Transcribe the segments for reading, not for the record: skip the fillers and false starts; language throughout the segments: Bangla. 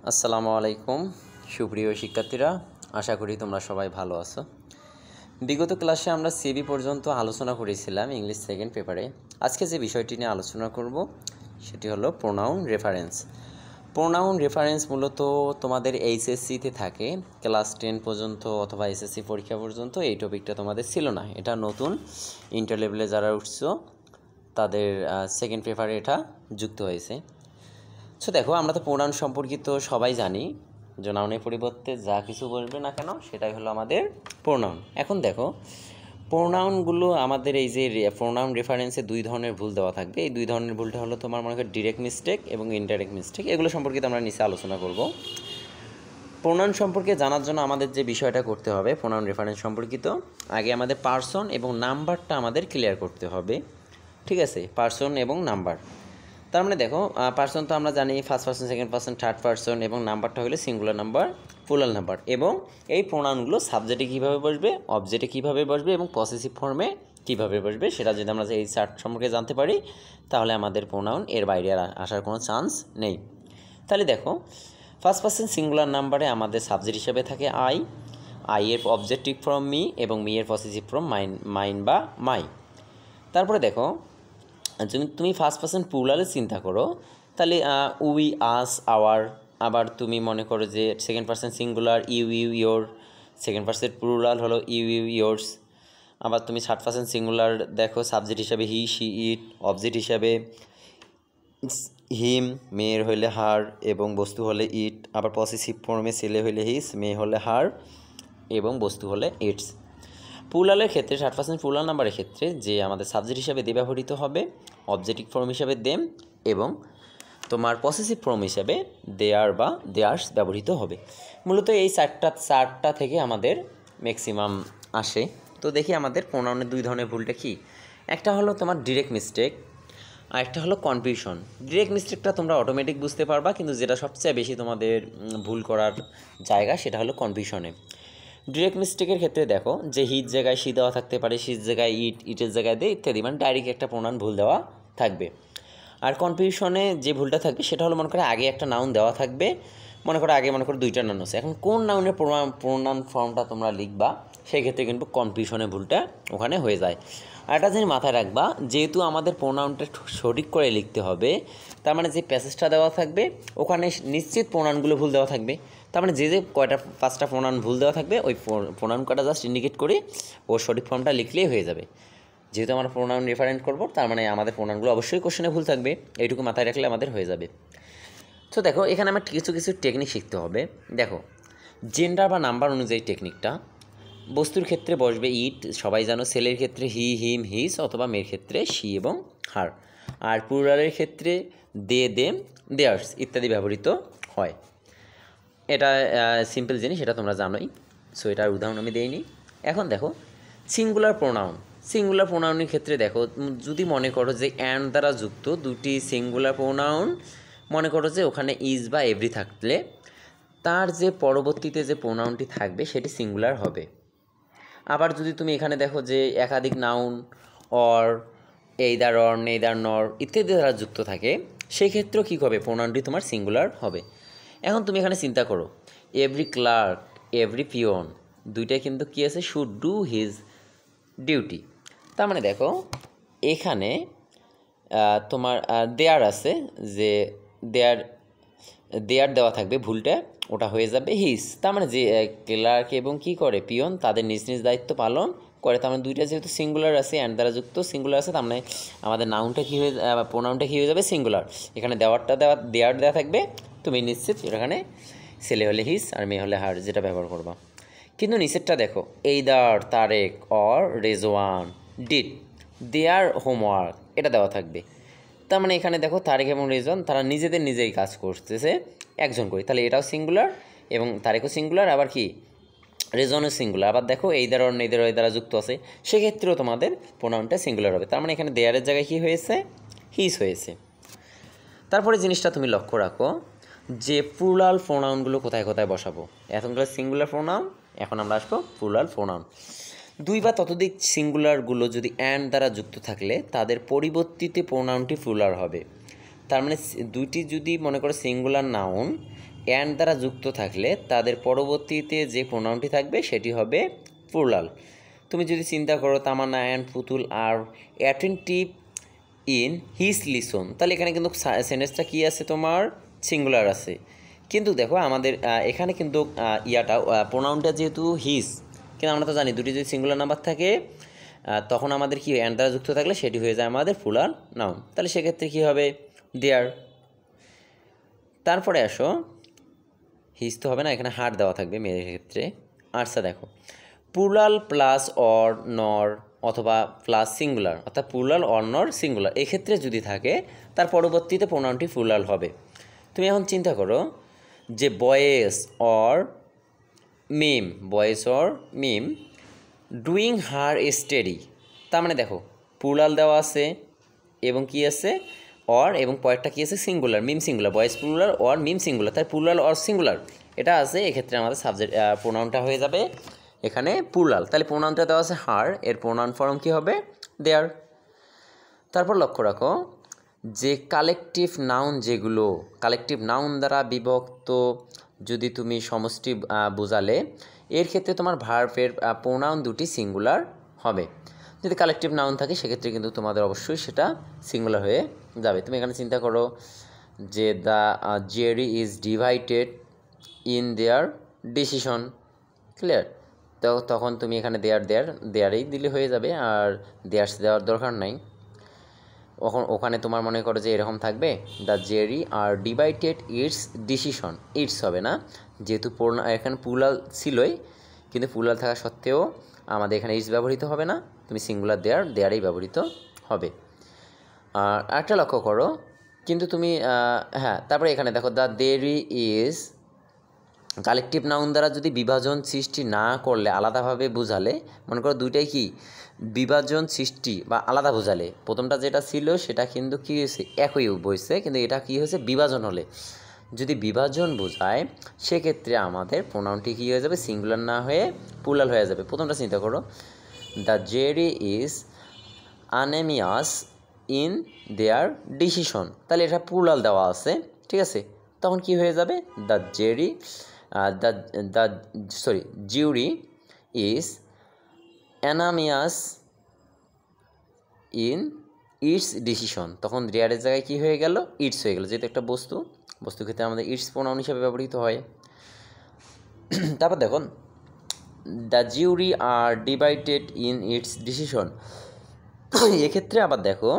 আসসালামু আলাইকুম সুপ্রিয় শিক্ষার্থীরা, আশা করি তোমরা সবাই ভালো আছো। বিগত ক্লাসে আমরা সিবি পর্যন্ত আলোচনা করেছিলাম ইংলিশ সেকেন্ড পেপারে। আজকে যে বিষয়টি নিয়ে আলোচনা করব সেটি হলো প্রোনাউন রেফারেন্স। প্রোনাউন রেফারেন্স মূলত তোমাদের এইচএসসিতে থাকে, ক্লাস 10 পর্যন্ত অথবা এসএসসি পরীক্ষা পর্যন্ত এই টপিকটা তোমাদের ছিল না। এটা নতুন ইন্টার লেভেলে যারা উঠছো তাদের সেকেন্ড পেপারে এটা যুক্ত হয়েছে। সো দেখো, আমরা তো প্রোনাউন সম্পর্কিত সবাই জানি যে নাউনের পরিবর্তে যা কিছু বলবে না কেন সেটাই হলো আমাদের প্রোনাউন। এখন দেখো, প্রোনাউনগুলো আমাদের এই যে প্রোনাউন রেফারেন্সে দুই ধরনের ভুল দেওয়া থাকবে। এই দুই ধরনের ভুলটা হলো তোমার মনে করো ডিরেক্ট মিস্টেক এবং ইনডাইরেক্ট মিস্টেক। এগুলো সম্পর্কিত আমরা নিচে আলোচনা করব। প্রোনাউন সম্পর্কে জানার জন্য আমাদের যে বিষয়টা করতে হবে প্রোনাউন রেফারেন্স সম্পর্কিত, আগে আমাদের পার্সন এবং নাম্বারটা আমাদের ক্লিয়ার করতে হবে। ঠিক আছে, পার্সন এবং নাম্বার। তার মানে দেখো, পার্সন তো আমরা জানি first person, second person, third person, এবং নাম্বারটা হলো সিঙ্গুলার নাম্বার, প্লুরাল নাম্বার। এবং এই প্রোনাউনগুলো সাবজেক্টে কীভাবে বসবে, অবজেক্টে কীভাবে বসবে এবং পসেসিভ ফর্মে কীভাবে বসবে সেটা যদি আমরা এই চার্ট সম্পর্কে জানতে পারি তাহলে আমাদের প্রোনাউন এর বাইরে আর আসার কোনো চান্স নেই। তাহলে দেখো, ফার্স্ট পার্সন সিঙ্গুলার নাম্বারে আমাদের সাবজেক্ট হিসেবে থাকে আই এর অবজেক্টিভ ফ্রম মি এবং মি এর পসেসিভ ফ্রম মাইন বা মাই। তারপরে দেখো, যদি তুমি ফার্স্ট পার্সন প্লুরালে চিন্তা করো তাহলে উই, আস, আওয়ার। আবার তুমি মনে করো যে second person singular you, your. Second person plural হলো ইউ, ইয়োর্স। আবার তুমি থার্ড পার্সন সিঙ্গুলার দেখো সাবজেক্ট হিসাবে হি, শি, ইট। অবজেক্ট হিসাবে হিম, মেয়ের হইলে হার এবং বস্তু হলে ইট। আবার পসেসিভ ফর্মে ছেলে হইলে হিস, মেয়ে হলে হার এবং বস্তু হলে ইটস। প্লুরালের ক্ষেত্রে থার্ড পার্সন প্লুরাল নাম্বারের ক্ষেত্রে যে আমাদের সাবজেক্ট হিসাবে দে ব্যবহৃত হবে, অবজেক্টিভ ফর্ম হিসাবে দেম এবং তোমার পসেসিভ ফর্ম হিসাবে দেয়ার বা দেয়ার্স ব্যবহৃত হবে। মূলত এই চারটা থেকে আমাদের ম্যাক্সিমাম আসে। তো দেখি আমাদের প্রোনাউনের দুই ধরনের ভুলটা কি। একটা হলো তোমার ডিরেক্ট মিস্টেক, আর একটা হলো কনফিউশন। ডিরেক্ট মিস্টেকটা তোমরা অটোমেটিক বুঝতে পারবা, কিন্তু যেটা সবচেয়ে বেশি তোমাদের ভুল করার জায়গা সেটা হলো কনফিউশনে। ডিরেক্ট মিস্টেকের ক্ষেত্রে দেখো যে হিট জায়গায় সি দেওয়া থাকতে পারে, সির জায়গায় ইট, ইটের জায়গায় দে ইত্যাদি, মানে ডাইরেক্ট একটা প্রোনাউন ভুল দেওয়া থাকবে। আর কনফিউশনে যে ভুলটা থাকবে সেটা হলো মনে করো আগে একটা নাউন দেওয়া থাকবে, মনে করো আগে দুইটা নাউন আছে, এখন কোন নাউনের প্রোনাউন ফর্মটা তোমরা লিখবা সেই ক্ষেত্রে কিন্তু কনফিউশনের ভুলটা ওখানে হয়ে যায়। আর একটা জিনিস মাথায় রাখবা, যেহেতু আমাদের প্রোনাউনটা সঠিক করে লিখতে হবে, তার মানে যে প্যাসেজটা দেওয়া থাকবে ওখানে নিশ্চিত প্রোনাউনগুলো ভুল দেওয়া থাকবে। তার মানে যে কয়টা পাঁচটা প্রোনাউন ভুল দেওয়া থাকবে ওই প্রোনাউন কয়টা জাস্ট ইন্ডিকেট করে ওর সঠিক ফর্মটা লিখলেই হয়ে যাবে। যেহেতু আমরা প্রোনাউন রেফারেন্স করবো তার মানে আমাদের প্রোনাউনগুলো অবশ্যই কোশ্চেনে ভুল থাকবে, এইটুকু মাথায় রাখলে আমাদের হয়ে যাবে। তো দেখো, এখানে আমার কিছু টেকনিক শিখতে হবে। দেখো, জেন্ডার বা নাম্বার অনুযায়ী টেকনিকটা, বস্তুর ক্ষেত্রে বসবে ইট, সবাই জানো। ছেলের ক্ষেত্রে হি, হিম, হিস অথবা মেয়ের ক্ষেত্রে শি এবং হার। আর প্লুরালের ক্ষেত্রে দে, দেম, দেয়ার্স ইত্যাদি ব্যবহৃত হয়। এটা সিম্পল জিনিস, এটা তোমরা জানোই। সো এটার উদাহরণ আমি দেইনি। এখন দেখো সিঙ্গুলার প্রোনাউনের ক্ষেত্রে দেখো, যদি মনে করো যে অ্যান্ড দ্বারা যুক্ত দুটি সিঙ্গুলার প্রোনাউন, মনে করো যে ওখানে ইজ বা এভরি থাকলে তার যে পরবর্তীতে যে প্রোনাউনটি থাকবে সেটি সিঙ্গুলার হবে। আবার যদি তুমি এখানে দেখো যে একাধিক noun or, either or, neither নর ইত্যাদি দ্বারা যুক্ত থাকে, সেই ক্ষেত্রেও কী হবে, প্রোনাউনটি তোমার সিঙ্গুলার হবে। এখন তুমি এখানে চিন্তা করো, এভরি ক্লার্ক, এভরি পিওন দুইটাই কিন্তু কী আছে, শুড ডু হিজ ডিউটি। তার মানে দেখো এখানে তোমার দেয়ার আছে, যে দেয়ার দেওয়া থাকবে, ভুলটা ওটা হয়ে যাবে হিস। তার মানে যে ক্লার্ক এবং কী করে পিয়ন তাদের নিজ নিজ দায়িত্ব পালন করে। তার মানে দুইটা যেহেতু সিঙ্গুলার আছে, অ্যান্ড দ্বারা যুক্ত সিঙ্গুলার আছে, তার মানে আমাদের নাউনটা কী হয়ে প্রোনাউনটা কী হয়ে যাবে, সিঙ্গুলার। এখানে দেয়ার দেওয়া থাকবে, তুমি নিশ্চিত এখানে ছেলে হলে হিস আর মেয়ে হলে হার যেটা ব্যবহার করবা। কিন্তু নিচেরটা দেখো, either, Tarek or Rezwan did their homework, এটা দেওয়া থাকবে। তার মানে এখানে দেখো তারেক এবং রেজওয়ান তারা নিজেই কাজ করতেছে একজন করে, তাহলে এটাও সিঙ্গুলার এবং তারেকও সিঙ্গুলার, আবার কি রেজওয়ানও সিঙ্গুলার। আবার দেখো এইদার অর নেইদার ওই দ্বারা যুক্ত আছে, সেক্ষেত্রেও তোমাদের প্রোনাউনটা সিঙ্গুলার হবে। তার মানে এখানে দেয়ারের জায়গায় কী হয়েছে, হিস হয়েছে। তারপরে জিনিসটা তুমি লক্ষ্য রাখো যে প্লুরাল প্রোনাউনগুলো কোথায় কোথায় বসাবো। এখনকার সিঙ্গুলার প্রোনাউন, এখন আমরা আসবো প্লুরাল প্রোনাউন। দুই বা ততোধিক সিঙ্গুলারগুলো যদি অ্যান্ড দ্বারা যুক্ত থাকলে তাদের পরিবর্তিত প্রোনাউনটি প্লুরাল হবে। তার মানে দুইটি যদি মনে করো সিঙ্গুলার নাউন অ্যান্ড দ্বারা যুক্ত থাকলে তাদের পরবর্তীতে যে প্রোনাউনটি থাকবে সেটি হবে প্লুরাল। তুমি যদি চিন্তা করো তামান্না অ্যান্ড পুতুল আর অ্যাটেন্টিভ ইন হিজ লিসন, তাহলে এখানে কিন্তু সেন্টেন্সটা কী আছে, তোমার সিঙ্গুলার আছে। কিন্তু দেখো আমাদের এখানে কিন্তু ইয়াটা প্রোনাউনটা যেহেতু হিজ, কিন্তু আমরা তো জানি দুটি যদি সিঙ্গুলার নাম্বার থাকে তখন আমাদের কি অ্যান্ড দ্বারা যুক্ত থাকলে সেটি হয়ে যায় আমাদের প্লুরাল নাউন। তাহলে সেক্ষেত্রে কী হবে, দেয়ার। তারপরে আসো, হিজ তো হবে না, এখানে হার দেওয়া থাকবে মেয়েদের ক্ষেত্রে। আচ্ছা দেখো, প্লুরাল প্লাস অর নর অথবা প্লাস সিঙ্গুলার, অর্থাৎ প্লুরাল অর নর সিঙ্গুলার এক্ষেত্রে যদি থাকে তার পরবর্তীতে প্রোনাউনটি প্লুরাল হবে। তুমি এখন চিন্তা করো যে বয়েস or Mim, boys or Mim doing her study, তার মানে দেখো প্লুরাল দেওয়া আছে এবং কি আছে অর, এবং পরেরটা কী আছে সিঙ্গুলার, মিম সিঙ্গুলার, বয়েস প্লুরাল অর মিম সিঙ্গুলার, তাই প্লুরাল অর সিঙ্গুলার এটা আছে। এক্ষেত্রে আমাদের সাবজেক্ট প্রোনাউনটা হয়ে যাবে এখানে প্লুরাল। তাহলে প্রোনাউনটা দেওয়া আছে হার, এর প্রোনাউন ফর্ম কী হবে, দেয়ার। তারপর লক্ষ্য রাখো যে কালেকটিভ নাউন, যেগুলো কালেকটিভ নাউন দ্বারা বিভক্ত যদি তুমি সমষ্টি বোঝালে এর ক্ষেত্রে তোমার ভার্বের প্রোনাউন দুটি সিঙ্গুলার হবে। যদি কালেকটিভ নাউন থাকে সেক্ষেত্রে কিন্তু তোমাদের অবশ্যই সেটা সিঙ্গুলার হয়ে যাবে। তুমি এখানে চিন্তা করো যে the jury is divided in their decision, clear. তো তখন তুমি এখানে দেয়ারেই দিলে হয়ে যাবে, আর দেয়ার্স দেওয়ার দরকার নাই। ওখানে তোমার মনে করো যে এরকম থাকবে the jury are divided its decision, its হবে না, যেহেতু এখানে প্লুরাল ছিলই, কিন্তু প্লুরাল থাকা সত্ত্বেও আমাদের এখানে ইটস ব্যবহৃত হবে না, তুমি সিঙ্গুলার দেয়ারেই ব্যবহৃত হবে। আর আরেকটা লক্ষ্য করো, কিন্তু তুমি হ্যাঁ, তারপরে এখানে দেখো দ্য দেরি ইজ কালেকটিভ নাউন দ্বারা যদি বিভাজন সৃষ্টি না করলে, আলাদাভাবে বোঝালে, মনে করো দুইটাই কি বিভাজন সৃষ্টি বা আলাদা বোঝালে, প্রথমটা যেটা ছিল সেটা কিন্তু কী হয়েছে একই হয়েছে, কিন্তু এটা কী হয়েছে বিভাজন হলে, যদি বিভাজন বোঝায় সেক্ষেত্রে আমাদের প্রোনাউনটি কী হয়ে যাবে, সিঙ্গুলার না হয়ে প্লুরাল হয়ে যাবে। প্রথমটা চিন্তা করো, the jury is unanimous in their decision, তাহলে এটা প্লুরাল দেওয়া আছে, ঠিক আছে। তখন কি হয়ে যাবে, the jury jury is unanimous in its decision, তখন রিয়ারের জায়গায় কী হয়ে গেল, ইটস হয়ে গেল, যেহেতু একটা বস্তু ক্ষেত্রে আমাদের ইটস প্রোনাউন হিসাবে ব্যবহৃত হয়। তারপর দেখুন the jury are divided in its decision, এক্ষেত্রে আবার দেখো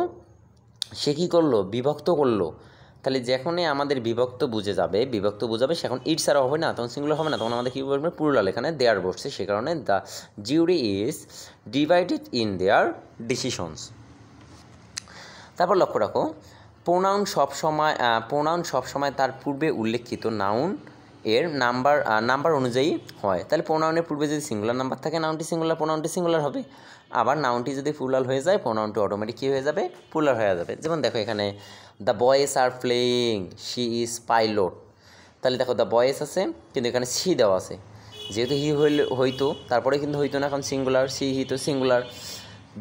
সে কী করলো, বিভক্ত করলো। তাহলে যখনই আমাদের বিভক্ত বোঝাবে সেখন ইটস আর হবে না, তখন সিঙ্গুলার হবে না, তখন আমাদের কী বলবে প্লুরাল, এখানে দেয়ার বসছে, সে কারণে the জিউরি is divided in their decisions. তারপর লক্ষ্য রাখো, প্রোনাউন সবসময় তার পূর্বে উল্লেখিত নাউন এর নাম্বার অনুযায়ী হয়। তাহলে প্রোনাউনের পূর্বে যদি সিঙ্গুলার নাম্বার থাকে নাউনটি সিঙ্গুলার, প্রোনাউনটি সিঙ্গুলার হবে। আবার নাউনটি যদি প্লুরাল হয়ে যায় প্রোনাউনটি অটোমেটিক কী হয়ে যাবে, প্লুরাল হয়ে যাবে। যেমন দেখো এখানে দ্য বয়েস are playing, she is pilot, তাহলে দেখো দ্য বয়েস আছে কিন্তু এখানে সি দেওয়া আছে, যেহেতু হি হইতো তারপরে কিন্তু হইতো না, কারণ সিঙ্গুলার, সি হি তো সিঙ্গুলার,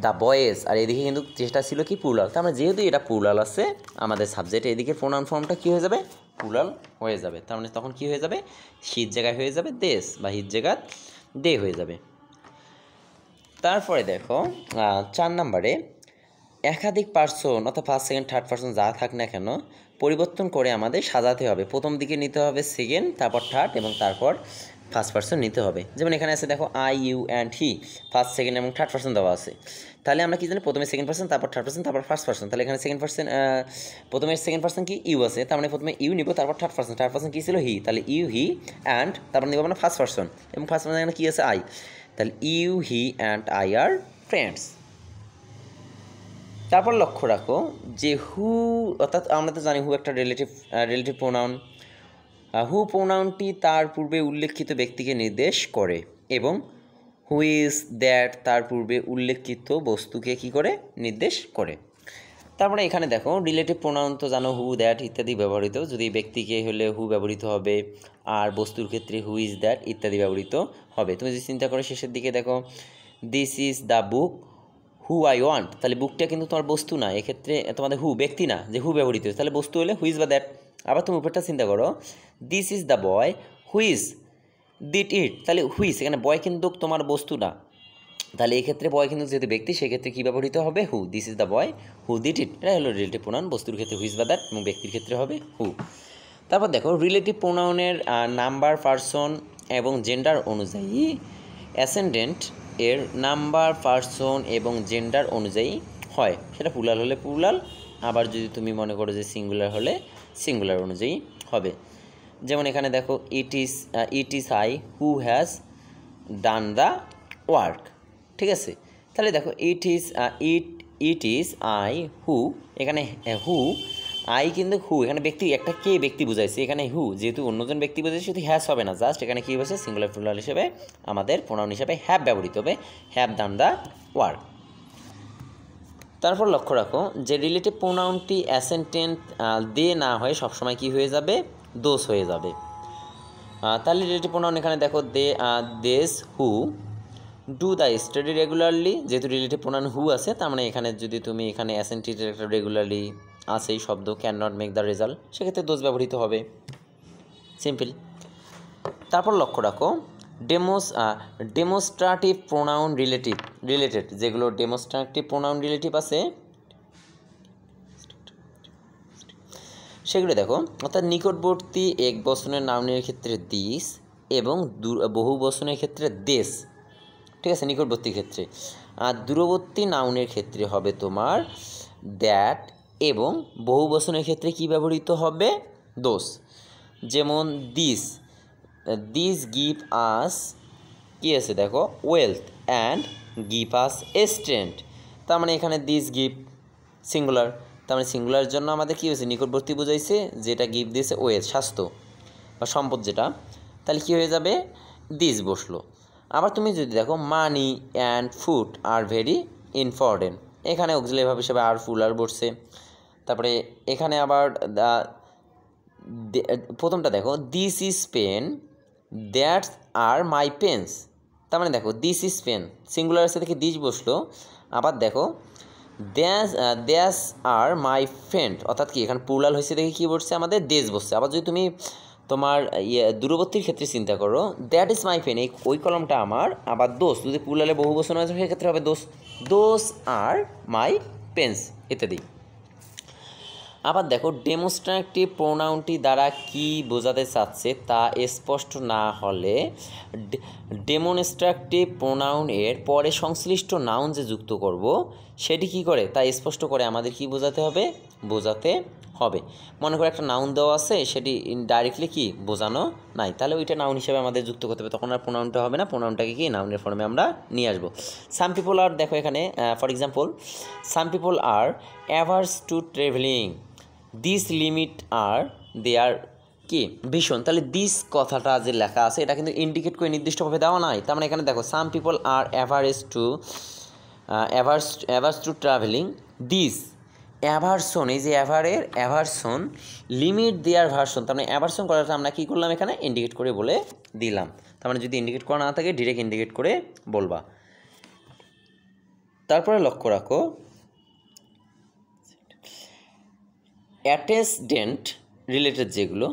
দ্য বয়েস, আর এদিকে কিন্তু চেষ্টা ছিল কি প্লুরাল, তার মানে যেহেতু এটা প্লুরাল আছে আমাদের সাবজেক্টে এদিকে প্রোনাউন ফর্মটা কী হয়ে যাবে, প্লুরাল হয়ে যাবে। তার মানে তখন কী হয়ে যাবে, হির জায়গায় হয়ে যাবে দেশ, বা হির জায়গা দে হয়ে যাবে। তারপরে দেখো 4 নম্বরে একাধিক পার্সন অর্থাৎ ফার্স্ট সেকেন্ড থার্ড পার্সন যা থাক না কেন পরিবর্তন করে আমাদের সাজাতে হবে। প্রথম দিকে নিতে হবে সেকেন্ড, তারপর থার্ড এবং তারপর ফার্স্ট পার্সন নিতে হবে। যেমন এখানে আছে দেখো I, you and he, first second এবং থার্ড পার্সন দেওয়া আছে। তাহলে আমরা কি জানি প্রথমে সেকেন্ড পার্সন, তারপর থার্ড পার্সন, তারপর ফার্স্ট পার্সন। তাহলে এখানে প্রথমে সেকেন্ড পার্সন কি ইউ আছে, তার মানে প্রথমে ইউ নিব, তারপর থার্ড পার্সন কী ছিল হি, তাহলে ইউ হি অ্যান্ড তারপর নিব আমরা ফার্স্ট পার্সন, এবং ফার্স্ট পার্সন এখানে কী আছে আই, তাহলে you he and I are friends. তারপর লক্ষ্য রাখো যে হু, অর্থাৎ আমরা তো জানি হু একটা রিলেটিভ প্রোনাউন। হু প্রোনাউনটি তার পূর্বে উল্লেখিত ব্যক্তিকে নির্দেশ করে এবং হু ইজ দ্যাট তার পূর্বে উল্লেখিত বস্তুকে কী করে নির্দেশ করে। তারপরে এখানে দেখো রিলেটিভ প্রোনাউন তো জানো হু, দ্যাট ইত্যাদি ব্যবহৃত, যদি ব্যক্তিকে হলে হু ব্যবহৃত হবে, আর বস্তুর ক্ষেত্রে হু ইজ দ্যাট ইত্যাদি ব্যবহৃত হবে। তুমি যদি চিন্তা করো শেষের দিকে দেখো this is the book who I want, তাহলে বুকটা কিন্তু তোমার বস্তু না, এক্ষেত্রে তোমাদের হু ব্যক্তি না, যে হু ব্যবহৃত হয়েছে, তাহলে বস্তু হলে হুইজ বা দ্যাট। আবার তুমি উপরটা চিন্তা করো, this is the boy whose did it, তাহলে হুইজ, এখানে বয় কিন্তু তোমার বস্তু না, তাহলে এই ক্ষেত্রে বয় কিন্তু যেহেতু ব্যক্তি, সেক্ষেত্রে কী ব্যবহৃত হবে? Who. This is the boy who did it, এটা হলো রিলেটিভ প্রোনাউন, বস্তুর ক্ষেত্রে হুইজ বা দ্যাট এবং ব্যক্তির ক্ষেত্রে হবে হু। তারপর দেখো রিলেটিভ প্রোনাউনের নাম্বার, পার্সন এবং জেন্ডার অনুযায়ী অ্যাসেন্ডেন্ট এর নাম্বার, পার্সন এবং জেন্ডার অনুযায়ী হয়, সেটা প্লুরাল হলে প্লুরাল, আবার যদি তুমি মনে করো যে সিঙ্গুলার হলে সিঙ্গুলার অনুযায়ী হবে। যেমন এখানে দেখো it is I who has done the work, ঠিক আছে। তাহলে দেখো ইট ইজ আই হু, এখানে হু আই কিন্তু হু, এখানে ব্যক্তি একটা কে ব্যক্তি বুঝাইছে, এখানে হু যেহেতু অন্যজন ব্যক্তি বুঝাইছে শুধু হ্যাজ হবে না, জাস্ট এখানে কী হয়েছে সিঙ্গুলার প্লুরাল হিসেবে আমাদের প্রোনাউন হিসেবে হ্যাভ ব্যবহৃত হবে, হ্যাভ ডান দ্য ওয়ার্ক। তারপর লক্ষ্য রাখো যে রিলেটিভ প্রোনাউনটি অ্যাসেন্টেন্ট দে না হয়ে সবসময় কী হয়ে যাবে? দোষ হয়ে যাবে। তাহলে রিলেটিভ প্রোনাউন এখানে দেখো দেস who do the study regularly, যেহেতু রিলেটিভ প্রোনাউন হু আছে, তার মানে এখানে যদি তুমি এখানে অ্যাসেন্টেন্টের একটা রেগুলারলি আছে এই শব্দ, can not make the result, সেক্ষেত্রে দোষ ব্যবহৃত হবে, সিম্পল। তারপর লক্ষ্য রাখো ডেমোস্ট্রাটিভ প্রোনাউন রিলেটেড যেগুলো ডেমোস্ট্রাটিভ প্রোনাউন রিলেটিভ আছে সেগুলো দেখো, অর্থাৎ নিকটবর্তী এক বচনের নাউনের ক্ষেত্রে দিস এবং বহু বচনের ক্ষেত্রে দেশ, ঠিক আছে, নিকটবর্তী ক্ষেত্রে। আর দূরবর্তী নাউনের ক্ষেত্রে হবে তোমার দ্যাট এবং বহু বচনের ক্ষেত্রে কি ব্যবহৃত হবে? দোস। যেমন দিস গিভ আস কি আছে দেখো wealth and give us strength, তার মানে এখানে দিস গিভ সিঙ্গুলার, তার মানে সিঙ্গুলার জন্য আমাদের কী হয়েছে? নিকটবর্তী বুঝাইছে, যেটা গিভ দিয়েছে ওয়েলথ স্বাস্থ্য বা সম্পদ যেটা, তাহলে কী হয়ে যাবে? দিস বসলো। আবার তুমি যদি দেখো মানি and food are very important, এখানে অক্সিলারি ভাব হিসেবে আর ফুল আর বসছে। তারপরে এখানে আবার প্রথমটা দেখো this is pen that's are my pens, তার মানে দেখো দিস ইজ পেন সিঙ্গুলার সাথে দিস বসলো, আবার দেখো দ্যাস আর মাই ফ্রেন্ড, অর্থাৎ কি এখানে প্লুরাল হয়েছে দেখে কী বসছে? আমাদের দেশ বসছে। আবার যদি তুমি তোমার দূরবর্তীর ক্ষেত্রে চিন্তা করো, দ্যাট ইজ মাই পেন, ওই কলমটা আমার, আবার দোষ যদি প্লুরালে বহু বচন আছে সেক্ষেত্রে হবে দোস আর মাই পেন্স ইত্যাদি। আবার দেখো ডেমোস্ট্রাটিভ প্রোনাউনটি দ্বারা কি বোঝাতে চাচ্ছে তা স্পষ্ট না হলে ডেমনস্ট্রাটিভ প্রোনাউন এর পরে সংশ্লিষ্ট নাউন যে যুক্ত করব সেটি কি করে তা স্পষ্ট করে আমাদের কি বোঝাতে হবে? মনে করো একটা নাউন দেওয়া আছে, সেটি ডাইরেক্টলি কি বোঝানো নাই, তাহলে ওইটা নাউন হিসেবে আমাদের যুক্ত করতে হবে, তখন আর প্রোনাউনটা হবে না, প্রোনাউনটাকে কি নাউনের ফর্মে আমরা নিয়ে আসবো। সাম পিপল আর, দেখো এখানে for example some people are averse to travelling, this limit are they are কি ভীষণ, তাহলে দিস কথাটা যে লেখা আছে এটা কিন্তু ইন্ডিকেট করে নির্দিষ্টভাবে দেওয়া নাই, তার মানে এখানে দেখো some people are averse to travelling, this aversion, এই যে অ্যাভারসন লিমিট দেয়ার ভার্সন, তার মানে অ্যাভারসন করাটা আমরা কী করলাম? এখানে ইন্ডিকেট করে বলে দিলাম, তার মানে যদি ইন্ডিকেট করা না থাকে ডিরেক্ট ইন্ডিকেট করে বলবা। তারপরে লক্ষ্য রাখো অ্যান্টেসেডেন্ট রিলেটেড যেগুলো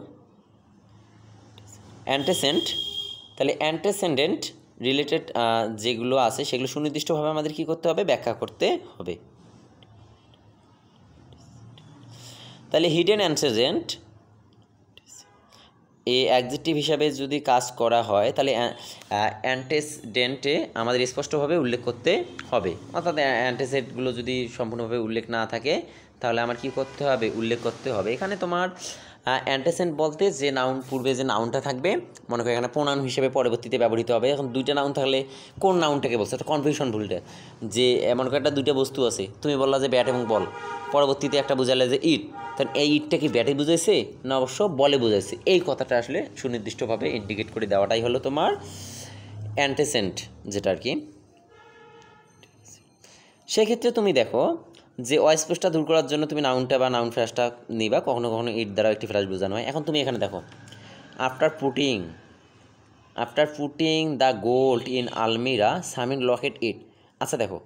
তাহলে অ্যান্টেসেডেন্ট রিলেটেড যেগুলো আছে সেগুলো সুনির্দিষ্টভাবে আমাদের কী করতে হবে? ব্যাখ্যা করতে হবে। তাহলে হিডেন অ্যান্টেসেডেন্ট এই অ্যাডজেক্টিভ হিসাবে যদি কাজ করা হয় তাহলে অ্যান্টেসেডেন্টে আমাদের স্পষ্টভাবে উল্লেখ করতে হবে, অর্থাৎ অ্যান্টেসেডেন্টগুলো যদি সম্পূর্ণভাবে উল্লেখ না থাকে তাহলে আমার কি করতে হবে? উল্লেখ করতে হবে। এখানে তোমার অ্যান্টেসেডেন্ট বলতে যে নাউন পূর্বে যে নাউনটা থাকবে, মনে করো এখানে প্রোনাউন হিসেবে পরবর্তীতে ব্যবহৃত হবে। এখন দুইটা নাউন থাকলে কোন নাউনটাকে বলছে? একটা কনফিউশন ভুলটা, যে মনে করো একটা দুইটা বস্তু আছে, তুমি বললা যে ব্যাট এবং বল, পরবর্তীতে একটা বুঝালে যে ইট, তাহলে এই ইটটা কি ব্যাটে বুঝাইছে না অবশ্য বলে বুঝাইছে? এই কথাটা আসলে সুনির্দিষ্টভাবে ইন্ডিকেট করে দেওয়াটাই হলো তোমার অ্যান্টেসেডেন্ট যেটা আর কি। সেক্ষেত্রে তুমি দেখো যে অস্পষ্টতা দূর করার জন্য তুমি নাউনটা বা নাউন ফ্রেজটা নিবা, কখনো কখনো ইট দ্বারা একটি ফ্রেজ বোঝানো হয়। এখন তুমি এখানে দেখো after putting the gold in আলমিরা সামিন লকেট ইট, আচ্ছা দেখো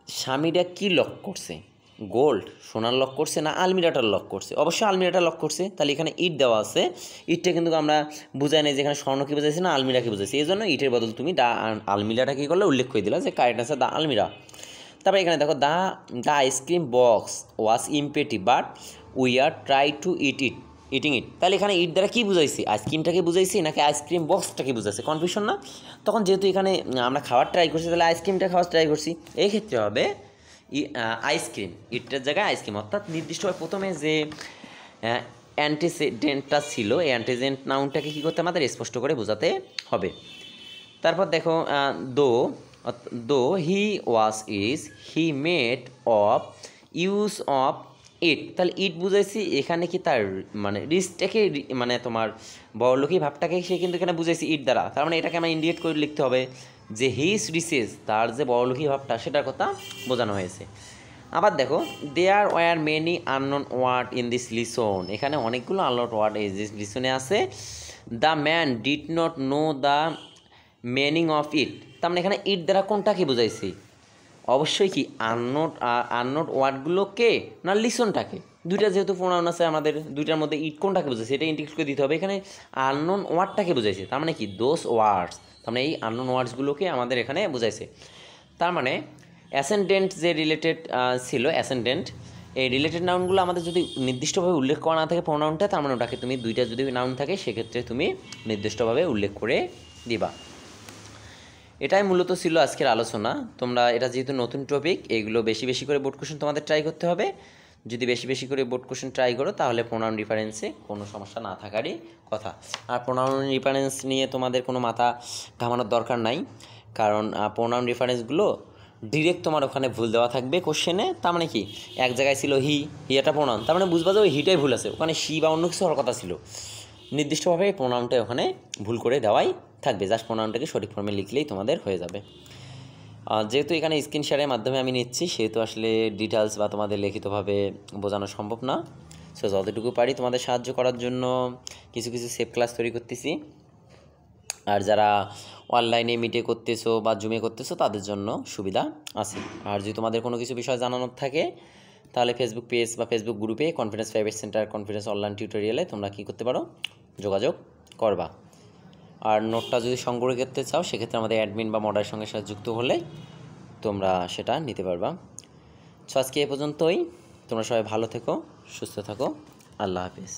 স্বামীরা কি লক করছে, গোল্ড সোনার লক করছে না আলমিরাটার লক করছে? অবশ্যই আলমিরাটা লক করছে। তাহলে এখানে ইট দেওয়া আছে, ইটটা কিন্তু আমরা বুঝাই নাই যে এখানে স্বর্ণ কি বুঝাইছি না আলমিরা কি বুঝাইছি, এই জন্য ইটের বদল তুমি আলমিরাটা কী করলে উল্লেখ করে দিলা যে কারেক্ট আছে দা আলমিরা। তারপরে এখানে দেখো the ice cream box was empty but we are try to eating it. তাহলে এখানে ইট দ্বারা কী বুঝাইছি, আইসক্রিমটাকে বুঝাইছি নাকি আইসক্রিম বক্সটাকে বুঝাইছে? কনফিউশন না? তখন যেহেতু এখানে আমরা খাওয়ার ট্রাই করছি তাহলে আইসক্রিমটা খাওয়ার ট্রাই করছি, এই ক্ষেত্রে হবে আইসক্রিম, ইটের জায়গায় আইসক্রিম। অর্থাৎ নির্দিষ্টভাবে প্রথমে যে অ্যান্টিসিডেন্টটা ছিল এই অ্যান্টিসিডেন্ট নাউনটাকে কী করতে আমাদের স্পষ্ট করে বোঝাতে হবে। তারপর দেখো though he was is he made of use of it. তাহলে ইট বুঝাইছি, এখানে কি তার মানে রিচটাকে মানে তোমার বড়লোকি ভাবটাকে সে কিন্তু এখানে বুঝাইছি ইট দ্বারা। তার মানে এটাকে আমরা ইন্ডিকেট করে লিখতে হবে যে হিজ রিচেস, তার যে বড়লোকি ভাবটা সেটার কথা বোঝানো হয়েছে। আবার দেখো there were many unknown word in this lesson, এখানে অনেকগুলো আননোন ওয়ার্ড এই লিসনে আছে। The man did not know the meaning of it. তার মানে এখানে ইট দ্বারা কোনটাকে বুঝাইছি? অবশ্যই কি আননোন ওয়ার্ডগুলোকে না লিসনটাকে? দুইটা যেহেতু প্রোনাউন আছে আমাদের, দুইটার মধ্যে ইট কোনটাকে বুঝাইছে এটা ইন্ডিকেট করে দিতে হবে। এখানে আননোন ওয়ার্ডটাকে বুঝাইছে, তার মানে কি দোজ ওয়ার্ডস, তার মানে এই আননোন ওয়ার্ডসগুলোকে আমাদের এখানে বুঝাইছে। তার মানে অ্যাসেন্ডেন্ট যে রিলেটেড ছিল অ্যাসেন্ডেন্ট, এই রিলেটেড নাউনগুলো আমাদের যদি নির্দিষ্টভাবে উল্লেখ করা না থাকে প্রোনাউনটা, তার মানে ওটাকে তুমি দুইটা যদি নাউন থাকে সেক্ষেত্রে তুমি নির্দিষ্টভাবে উল্লেখ করে দিবা। এটাই মূলত ছিল আজকের আলোচনা। তোমরা এটা যেহেতু নতুন টপিক, এগুলো বেশি বেশি করে বোর্ড কোশ্চেন তোমাদের ট্রাই করতে হবে। যদি বেশি বেশি করে বোর্ড কোশ্চেন ট্রাই করো তাহলে প্রোনাউন রিফারেন্সে কোনো সমস্যা না থাকারই কথা। আর প্রোনাউন রিফারেন্স নিয়ে তোমাদের কোনো মাথা ঘামানোর দরকার নাই, কারণ প্রোনাউন রিফারেন্সগুলো ডিরেক্ট তোমার ওখানে ভুল দেওয়া থাকবে কোশ্চেনে। তার মানে কি এক জায়গায় ছিল হি একটা প্রোনাউন, তার মানে বুঝবা যে ওই হিটাই ভুল আছে, ওখানে সি বা অন্য কিছু হওয়ার কথা ছিল। নির্দিষ্টভাবে প্রোনাউনটা ওখানে ভুল করে দেওয়াই থাকবে, জাস্ট প্রোনাউনটাকে সঠিক ফর্মে লিখলেই তোমাদের হয়ে যাবে। যেহেতু এখানে স্ক্রিন শেয়ারের মাধ্যমে আমি নিচ্ছি সেহেতু আসলে ডিটেলস বা তোমাদের লিখিতভাবে বোঝানো সম্ভব না। সো যতটুকু পারি তোমাদের সাহায্য করার জন্য কিছু কিছু সেভ ক্লাস তৈরি করতেছি। আর যারা অনলাইনে মিটে করতেছো বা জুমে করতেছো তাদের জন্য সুবিধা আছে। আর যদি তোমাদের কোনো কিছু বিষয় জানানোর থাকে তাহলে ফেসবুক পেজ বা ফেসবুক গ্রুপে confidence private centre confidence online টিউটোরিয়ালে তোমরা কী করতে পারো, যোগাযোগ করবা। আর নোটটা যদি সংগ্রহ করতে চাও সেক্ষেত্রে আমাদের অ্যাডমিন বা মডারের সঙ্গে যুক্ত হলে তোমরা সেটা নিতে পারবা। সো আজকে এ পর্যন্তই। তোমরা সবাই ভালো থেকো, সুস্থ থাকো। আল্লাহ হাফেজ।